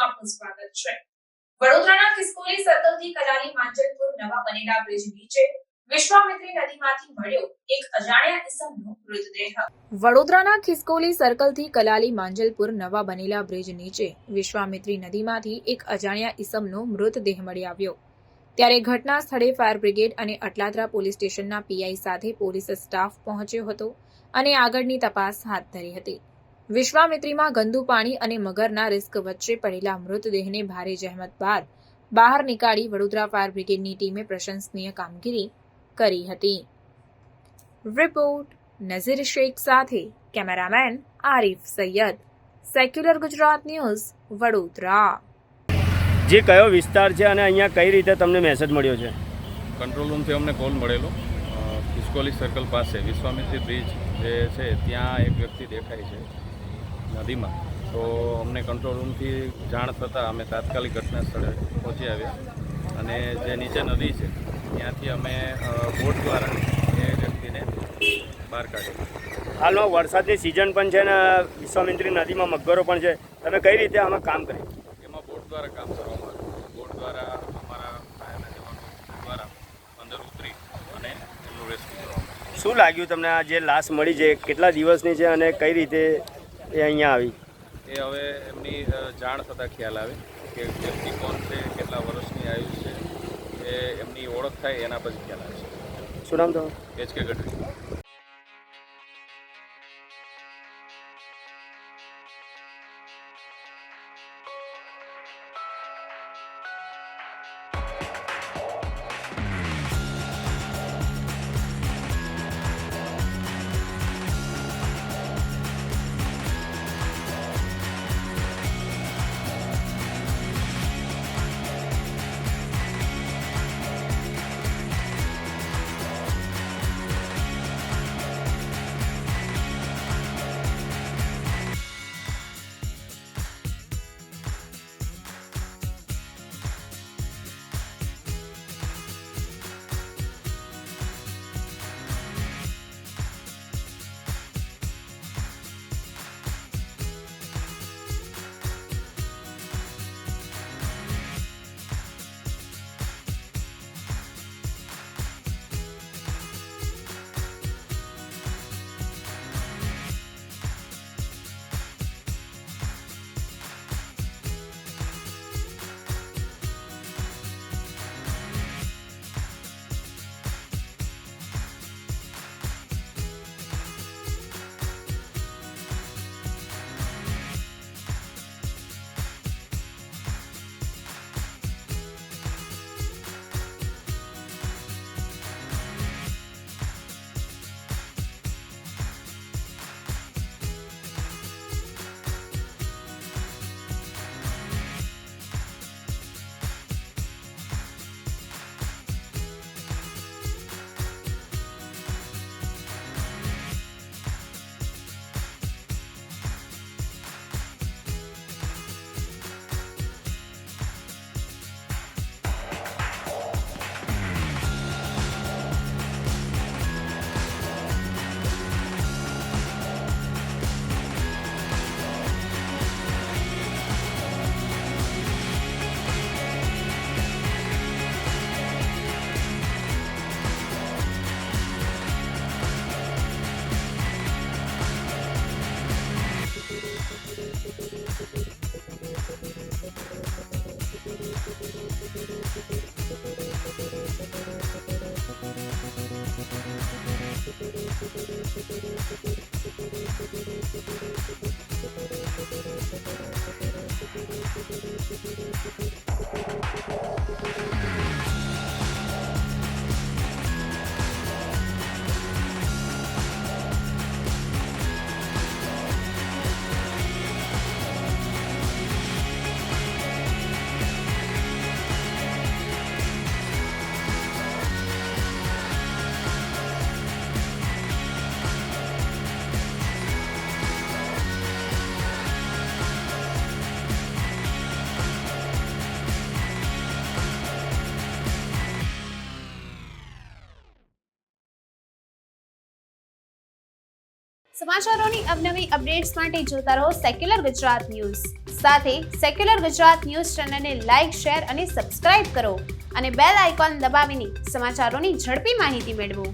આપનું સ્વાગત છે। વડોદરાના ખિસકોલી સર્કલથી કલાલી માંજલપુર નવા બનેલા બ્રિજ નીચે વિશ્વામિત્રી નદીમાંથી મળ્યો એક અજાણ્યા ઇસમનો મૃતદેહ। વડોદરાના ખિસકોલી સર્કલથી કલાલી માંજલપુર નવા બનેલા બ્રિજ નીચે વિશ્વામિત્રી નદીમાંથી એક અજાણ્યા ઇસમનો મૃતદેહ મળી આવ્યો। ત્યારે ઘટના સ્થળે ફાયર બ્રિગેડ અને અટલાદરા પોલીસ સ્ટેશનના પીઆઈ સાથે પોલીસ સ્ટાફ પહોંચ્યો હતો અને આગળની તપાસ હાથ ધરી હતી। વિશ્વામિત્રીમાં ગંદુ પાણી અને મગરના રિસ્ક વચ્ચે પડેલા મૃતદેહને ભારે જહેમત બાદ બહાર નીકાળી વડોદરા ફાયર બ્રિગેડની ટીમે પ્રશંસનીય કામગીરી કરી હતી। રિપોર્ટ નઝીર શેખ સાથે cameraman Arif Sayed, secular Gujarat news, Vadodara. જે કયો વિસ્તાર છે અને અહીંયા કઈ રીતે તમને મેસેજ મળ્યો છે? કંટ્રોલ રૂમથી અમને કોલ મળેલો ખિસકોલી સર્કલ પાસે વિશ્વામિત્રી બ્રિજ જે છે ત્યાં એક વ્યક્તિ દેખાય છે નદીમાં। તો અમને કંટ્રોલ રૂમથી જાણ થતાં અમે તાત્કાલિક ઘટના સ્થળે પહોંચી આવ્યા અને જે નીચે નદી છે ત્યાંથી અમે બોટ દ્વારા એ વ્યક્તિને બહાર કાઢ્યો। હાલમાં વરસાદની સિઝન પણ છે ને વિશ્વામિત્રી નદીમાં મગરો પણ છે, તમે કઈ રીતે આમાં કામ કર્યું? એમાં બોટ દ્વારા કામ કરવામાં આવ્યું। બોટ દ્વારા અમારા ફાયરના જવાનો દ્વારા અંદર ઉતરી અને એમનું રેસ્ક્યુ કરવામાં આવ્યું। શું લાગ્યું તમને આ જે લાશ મળી છે કેટલા દિવસની છે અને કઈ રીતે એ અહીંયા આવી? એ હવે એમની જાણ થતાં ખ્યાલ આવે કે વ્યક્તિ કોણ છે, કેટલા વર્ષની આયુ છે, એ એમની ઓળખ થાય એના પછી ખ્યાલ આવે છે। શું નામ તમારું? HK ગઢવી। સમાચારોની અવનવી અપડેટ્સ માટે જોતા રહો સેક્યુલર ગુજરાત ન્યૂઝ. સાથે સેક્યુલર ગુજરાત ન્યૂઝ ચેનલને લાઇક, શેર અને સબસ્ક્રાઇબ કરો અને બેલ આઇકોન દબાવીને સમાચારોની ઝડપી માહિતી મેળવો.